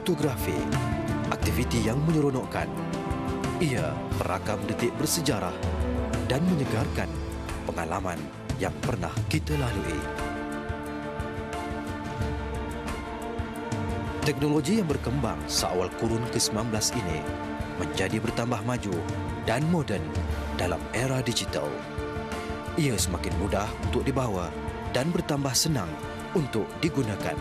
Fotografi, aktiviti yang menyeronokkan. Ia merakam detik bersejarah dan menyegarkan pengalaman yang pernah kita lalui. Teknologi yang berkembang seawal kurun ke-19 ini menjadi bertambah maju dan moden dalam era digital. Ia semakin mudah untuk dibawa dan bertambah senang untuk digunakan,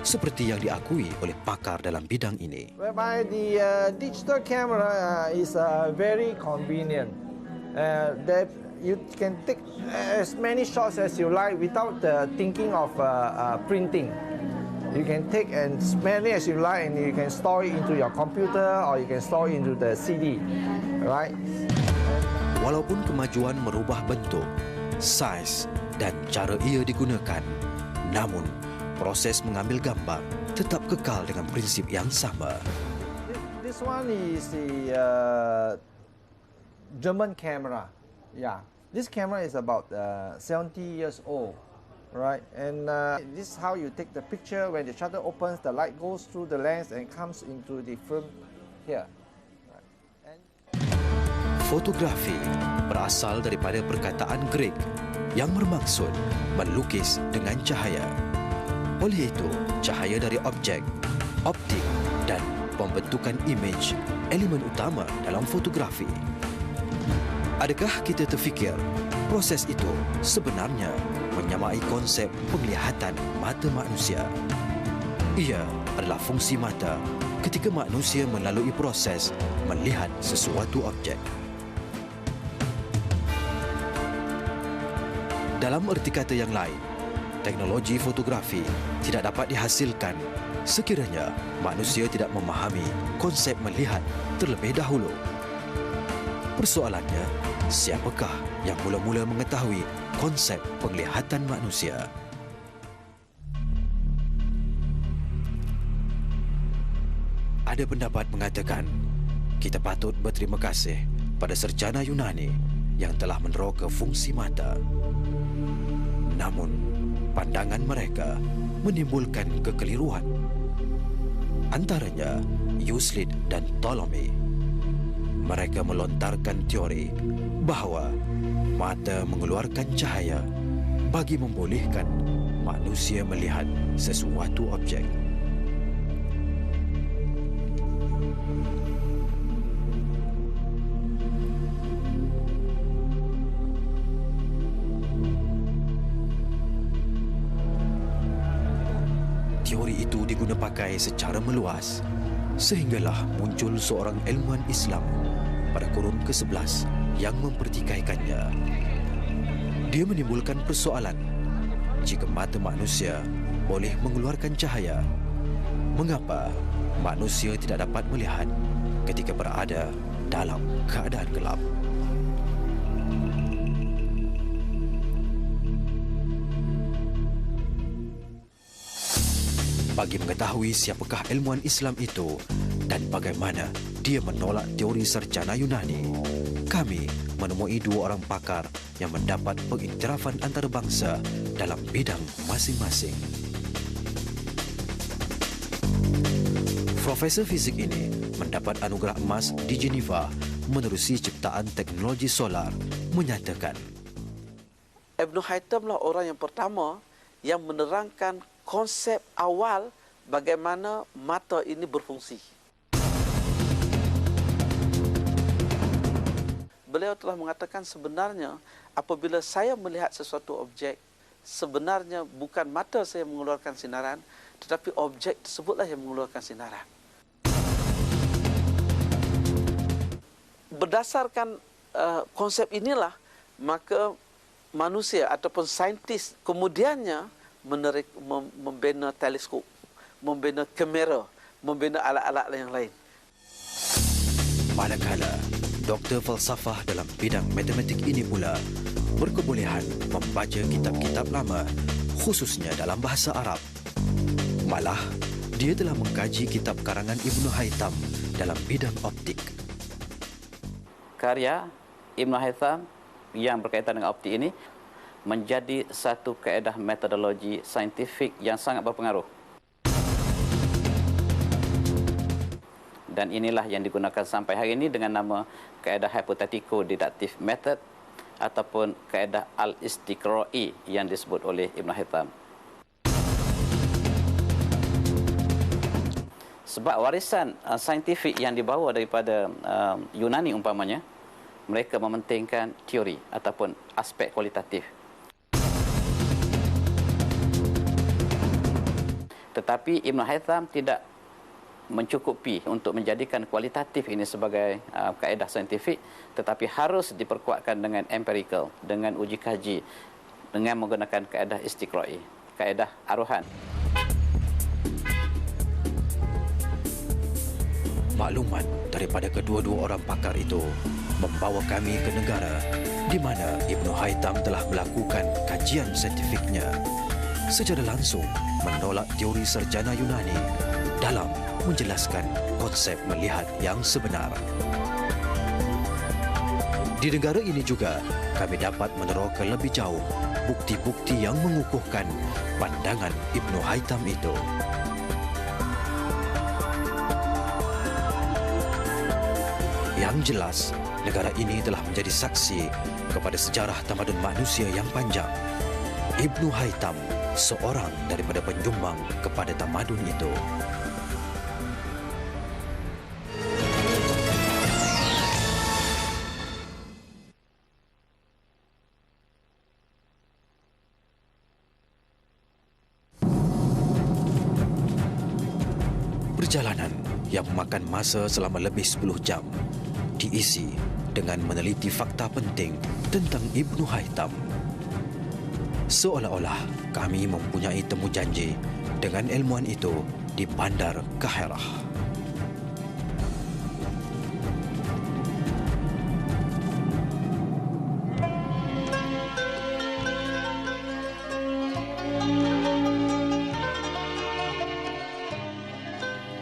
seperti yang diakui oleh pakar dalam bidang ini. Whereby the digital camera is very convenient. That you can take as many shots as you like without thinking of printing. You can take as many as you like, and you can store it into your computer or you can store it into the CD, right? Walaupun kemajuan merubah bentuk, saiz dan cara ia digunakan, namun proses mengambil gambar tetap kekal dengan prinsip yang sama. This one is the German camera. Yeah, this camera is about 70 years old, right? And this is how you take the picture. When the shutter opens, the light goes through the lens and comes into the film here. Fotografi berasal daripada perkataan Greek yang bermaksud melukis dengan cahaya. Oleh itu, cahaya dari objek, optik dan pembentukan imej elemen utama dalam fotografi. Adakah kita terfikir proses itu sebenarnya menyamai konsep penglihatan mata manusia? Ia adalah fungsi mata ketika manusia melalui proses melihat sesuatu objek. Dalam erti kata yang lain, teknologi fotografi tidak dapat dihasilkan sekiranya manusia tidak memahami konsep melihat terlebih dahulu. Persoalannya, siapakah yang mula-mula mengetahui konsep penglihatan manusia? Ada pendapat mengatakan, kita patut berterima kasih pada sarjana Yunani yang telah meneroka fungsi mata. Namun, pandangan mereka menimbulkan kekeliruan. Antaranya Euclid dan Ptolemy. Mereka melontarkan teori bahawa mata mengeluarkan cahaya bagi membolehkan manusia melihat sesuatu objek. Teori itu diguna pakai secara meluas sehinggalah muncul seorang ilmuwan Islam pada kurun ke-11 yang mempertikaikannya. Dia menimbulkan persoalan, jika mata manusia boleh mengeluarkan cahaya, mengapa manusia tidak dapat melihat ketika berada dalam keadaan gelap? Bagi mengetahui siapakah ilmuwan Islam itu dan bagaimana dia menolak teori sarjana Yunani, kami menemui dua orang pakar yang mendapat pengiktirafan antarabangsa dalam bidang masing-masing. Profesor fizik ini mendapat anugerah emas di Geneva menerusi ciptaan teknologi solar, menyatakan, Ibn Haytham lah orang yang pertama yang menerangkan konsep awal bagaimana mata ini berfungsi. Beliau telah mengatakan sebenarnya apabila saya melihat sesuatu objek, sebenarnya bukan mata saya mengeluarkan sinaran, tetapi objek tersebutlah yang mengeluarkan sinaran. Berdasarkan konsep inilah, maka manusia ataupun saintis kemudiannya membina teleskop, membina kamera, membina alat-alat yang lain. Manakala doktor falsafah dalam bidang matematik ini pula berkebolehan membaca kitab-kitab lama, khususnya dalam bahasa Arab. Malah, dia telah mengkaji kitab karangan Ibn Haytham dalam bidang optik. Karya Ibn Haytham yang berkaitan dengan optik ini menjadi satu kaedah metodologi saintifik yang sangat berpengaruh. Dan inilah yang digunakan sampai hari ini dengan nama kaedah hypothetico-deductive method ataupun kaedah al-istiqra'i yang disebut oleh Ibn Haytham. Sebab warisan saintifik yang dibawa daripada Yunani umpamanya, mereka mementingkan teori ataupun aspek kualitatif. Tetapi Ibn Haytham tidak mencukupi untuk menjadikan kualitatif ini sebagai kaedah saintifik, tetapi harus diperkuatkan dengan empirical, dengan uji kaji, dengan menggunakan kaedah istiqra'i, kaedah aruhan. Maklumat daripada kedua-dua orang pakar itu membawa kami ke negara di mana Ibn Haytham telah melakukan kajian saintifiknya, secara langsung menolak teori sarjana Yunani dalam menjelaskan konsep melihat yang sebenar. Di negara ini juga kami dapat meneroka lebih jauh bukti-bukti yang mengukuhkan pandangan Ibn Haytham itu. Yang jelas, negara ini telah menjadi saksi kepada sejarah tamadun manusia yang panjang. Ibn Haytham seorang daripada penyumbang kepada tamadun itu. Perjalanan yang memakan masa selama lebih 10 jam diisi dengan meneliti fakta penting tentang Ibn Haytham. Seolah-olah kami mempunyai temu janji dengan ilmuwan itu di Bandar Kahirah.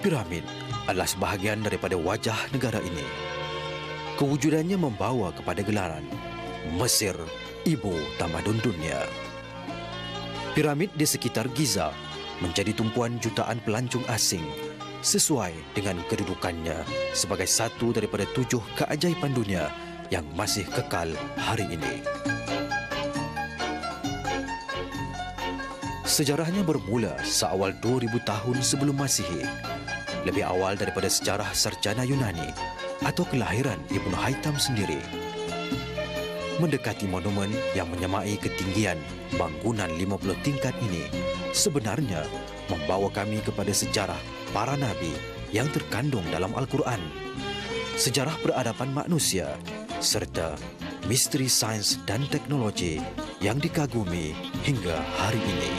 Piramid adalah sebahagian daripada wajah negara ini. Kewujudannya membawa kepada gelaran Mesir, ibu tamadun dunia. Piramid di sekitar Giza menjadi tumpuan jutaan pelancong asing sesuai dengan kedudukannya sebagai satu daripada 7 keajaiban dunia yang masih kekal hari ini. Sejarahnya bermula seawal 2000 tahun sebelum Masihi, lebih awal daripada sejarah sarjana Yunani atau kelahiran Ibn Haytham sendiri. Mendekati monumen yang menyamai ketinggian bangunan 50 tingkat ini sebenarnya membawa kami kepada sejarah para nabi yang terkandung dalam Al-Quran, sejarah peradaban manusia, serta misteri sains dan teknologi yang dikagumi hingga hari ini.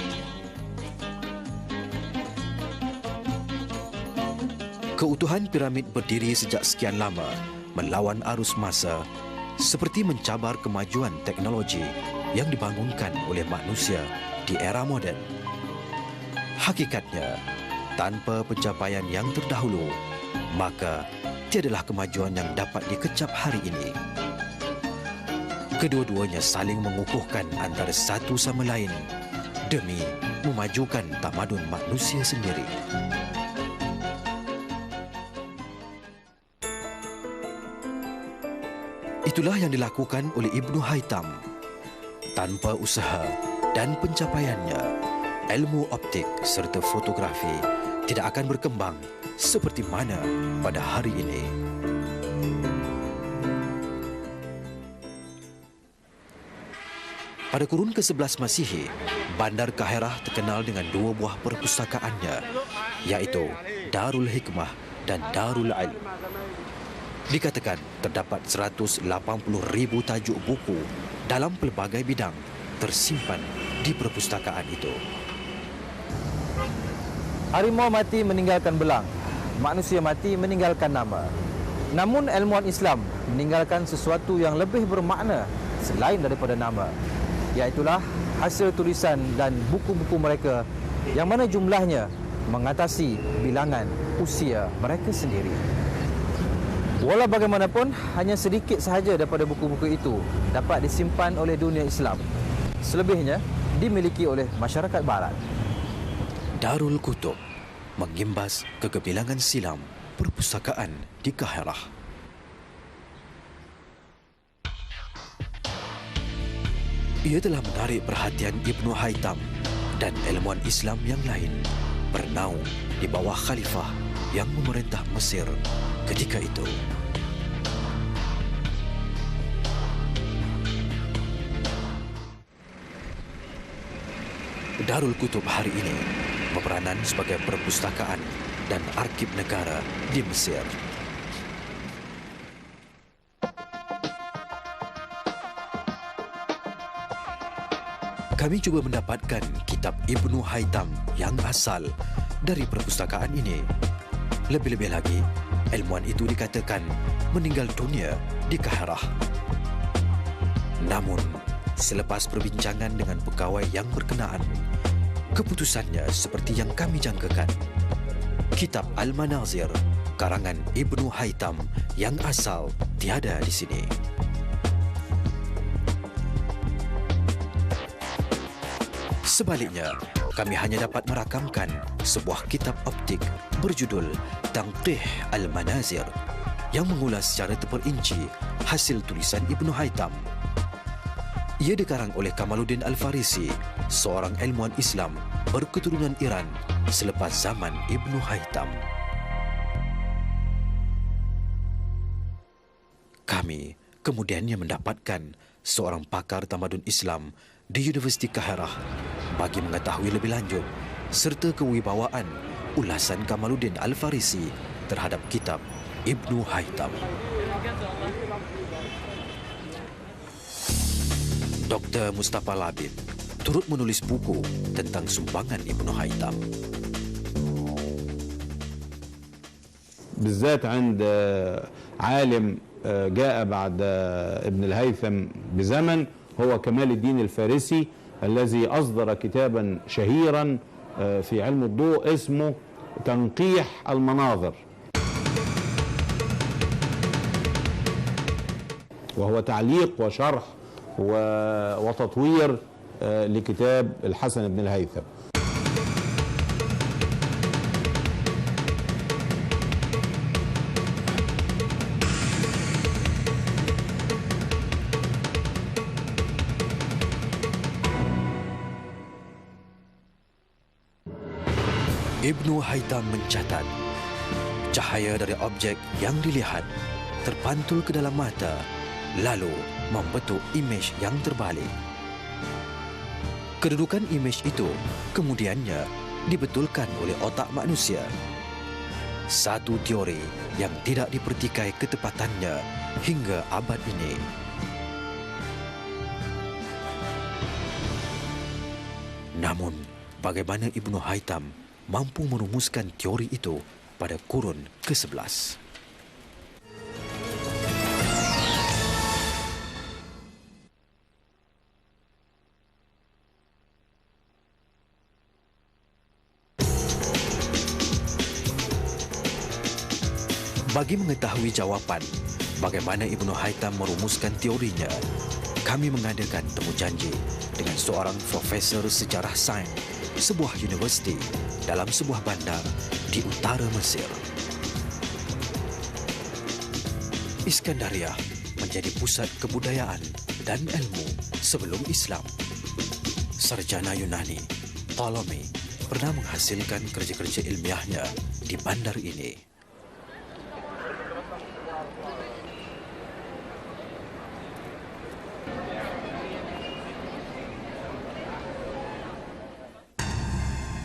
Keutuhan piramid berdiri sejak sekian lama melawan arus masa, seperti mencabar kemajuan teknologi yang dibangunkan oleh manusia di era moden. Hakikatnya, tanpa pencapaian yang terdahulu, maka tiadalah kemajuan yang dapat dikecap hari ini. Kedua-duanya saling mengukuhkan antara satu sama lain demi memajukan tamadun manusia sendiri. Itulah yang dilakukan oleh Ibn Haytham. Tanpa usaha dan pencapaiannya, ilmu optik serta fotografi tidak akan berkembang seperti mana pada hari ini. Pada kurun ke-11 Masihi, Bandar Kahirah terkenal dengan 2 buah perpustakaannya, iaitu Darul Hikmah dan Darul Ilm. Dikatakan terdapat 180,000 tajuk buku dalam pelbagai bidang tersimpan di perpustakaan itu. Harimau mati meninggalkan belang, manusia mati meninggalkan nama. Namun ilmuwan Islam meninggalkan sesuatu yang lebih bermakna selain daripada nama, iaitulah hasil tulisan dan buku-buku mereka yang mana jumlahnya mengatasi bilangan usia mereka sendiri. Walau bagaimanapun, hanya sedikit sahaja daripada buku-buku itu dapat disimpan oleh dunia Islam. Selebihnya dimiliki oleh masyarakat Barat. Darul Kutub mengimbas kegemilangan silam perpustakaan di Kahirah. Ia telah menarik perhatian Ibnu Haytham dan ilmuwan Islam yang lain bernaung di bawah khalifah yang memerintah Mesir ketika itu. Darul Kutub hari ini berperanan sebagai perpustakaan dan arsip negara di Mesir. Kami cuba mendapatkan kitab Ibnu Haytham yang asal dari perpustakaan ini. Lebih-lebih lagi, ilmuwan itu dikatakan meninggal dunia di Kahirah. Namun, selepas perbincangan dengan pegawai yang berkenaan, keputusannya seperti yang kami jangkakan. Kitab Al-Manazir, karangan Ibnu Haytham yang asal tiada di sini. Sebaliknya, kami hanya dapat merakamkan sebuah kitab optik berjudul Tanqih Al-Manazir yang mengulas secara terperinci hasil tulisan Ibnu Haytham. Ia dikarang oleh Kamaluddin Al-Farisi, seorang ilmuwan Islam berketurunan Iran selepas zaman Ibnu Haytham. Kami kemudiannya mendapatkan seorang pakar tamadun Islam di Universiti Kahirah bagi mengetahui lebih lanjut serta kewibawaan ulasan Kamaluddin Al-Farisi terhadap kitab Ibnu Haytham. Dr. Mustafa Labib turut menulis buku tentang sumbangan Ibnu Haytham. بالذات عند عالم جاء بعد ابن الهيثم بزمن هو كمال الدين الفارسي الذي أصدر كتابا شهيرا في علم الضوء اسمه تنقيح المناظر، وهو تعليق وشرح وتطوير لكتاب الحسن بن الهيثم. Ibnu Haytham mencatat, cahaya dari objek yang dilihat terpantul ke dalam mata, lalu membentuk imej yang terbalik. Kedudukan imej itu kemudiannya dibetulkan oleh otak manusia. Satu teori yang tidak dipertikai ketepatannya hingga abad ini. Namun, bagaimana Ibnu Haytham mampu merumuskan teori itu pada kurun ke-11? Bagi mengetahui jawapan bagaimana Ibnu Haytham merumuskan teorinya, kami mengadakan temu janji dengan seorang profesor sejarah sains sebuah universiti dalam sebuah bandar di utara Mesir. Iskandariah menjadi pusat kebudayaan dan ilmu sebelum Islam. Sarjana Yunani, Ptolemy, pernah menghasilkan kerja-kerja ilmiahnya di bandar ini.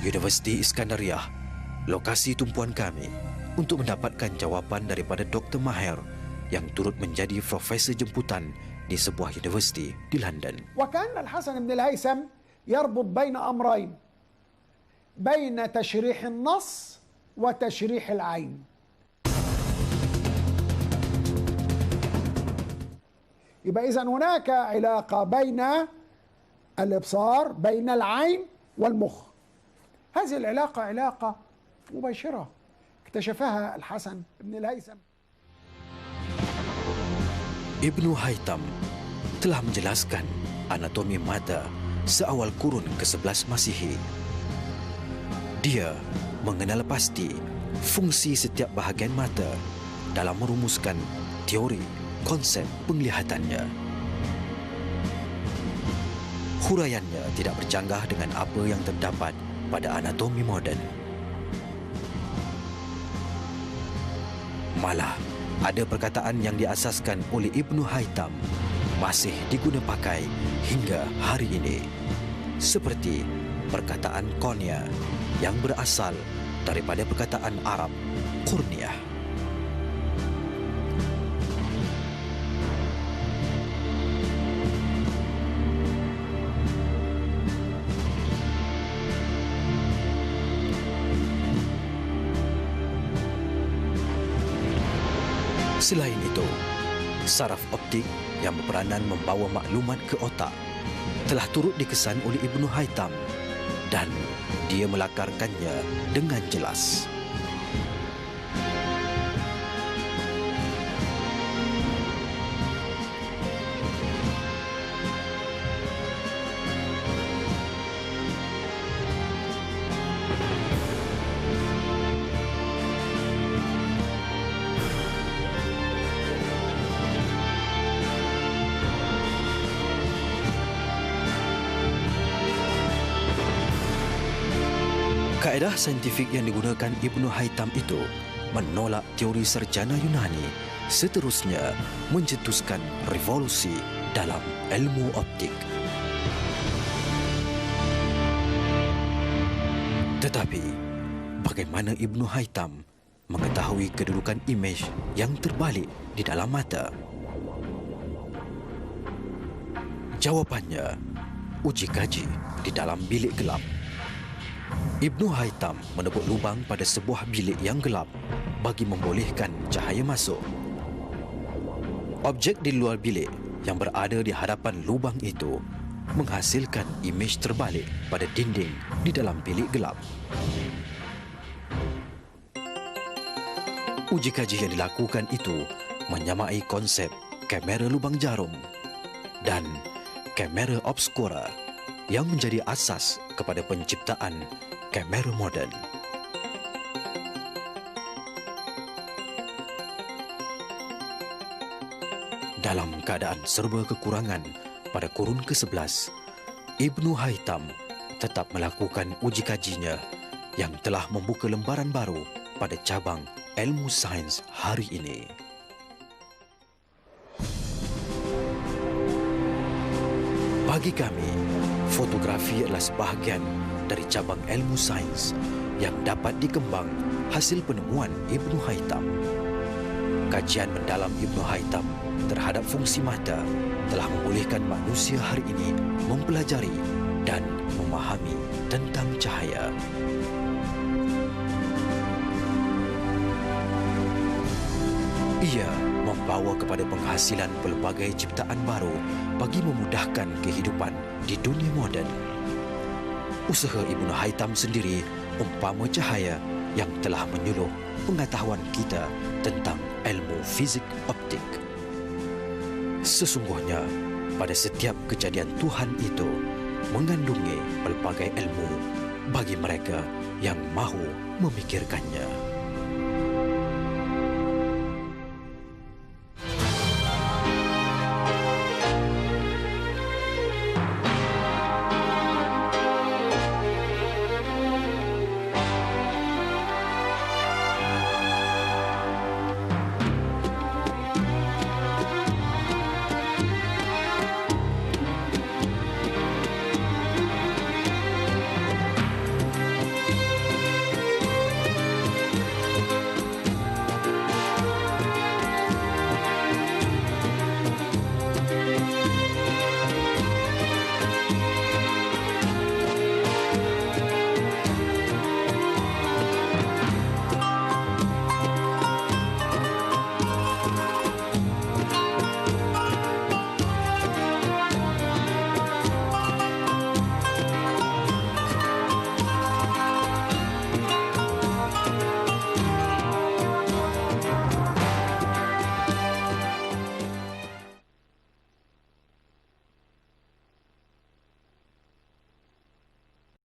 Universiti Iskandariah, lokasi tumpuan kami untuk mendapatkan jawapan daripada Dr. Maher yang turut menjadi profesor jemputan di sebuah universiti di London. وكان الحسن بن الهيثم يربط بين أمرين، بين تشريح النص وتشريح العين. يبقى إذن هناك علاقة بين الإبصار، بين العين والمخ. هذه العلاقة علاقة مباشرة اكتشفها الحسن بن الهيثم. Ibnu Haytham telah menjelaskan anatomi mata seawal kurun ke-11 Masihi. Dia mengenal pasti fungsi setiap bahagian mata dalam merumuskan teori konsep penglihatannya. Huraiannya tidak bercanggah dengan apa yang terdapat pada anatomi moden. Malah, ada perkataan yang diasaskan oleh Ibnu Haytham masih diguna pakai hingga hari ini. Seperti perkataan kornea yang berasal daripada perkataan Arab kornea. Selain itu, saraf optik yang berperanan membawa maklumat ke otak telah turut dikesan oleh Ibnu Haytham dan dia melakarkannya dengan jelas. Kaedah saintifik yang digunakan Ibnu Haytham itu menolak teori sarjana Yunani, seterusnya mencetuskan revolusi dalam ilmu optik. Tetapi, bagaimana Ibnu Haytham mengetahui kedudukan imej yang terbalik di dalam mata? Jawapannya, uji kaji di dalam bilik gelap. Ibnu Haytham menebuk lubang pada sebuah bilik yang gelap bagi membolehkan cahaya masuk. Objek di luar bilik yang berada di hadapan lubang itu menghasilkan imej terbalik pada dinding di dalam bilik gelap. Uji kaji yang dilakukan itu menyamai konsep kamera lubang jarum dan kamera obskura yang menjadi asas kepada penciptaan kamera moden. Dalam keadaan serba kekurangan pada kurun ke-11, Ibnu Haytham tetap melakukan uji kajinya yang telah membuka lembaran baru pada cabang ilmu sains hari ini. Bagi kami, fotografi adalah sebahagian dari cabang ilmu sains yang dapat dikembang hasil penemuan Ibnu Haytham. Kajian mendalam Ibnu Haytham terhadap fungsi mata telah membolehkan manusia hari ini mempelajari dan memahami tentang cahaya. Ia membawa kepada penghasilan pelbagai ciptaan baru bagi memudahkan kehidupan di dunia moden. Usaha Ibnu Haytham sendiri umpama cahaya yang telah menyuluh pengetahuan kita tentang ilmu fizik optik. Sesungguhnya, pada setiap kejadian Tuhan itu mengandungi pelbagai ilmu bagi mereka yang mahu memikirkannya.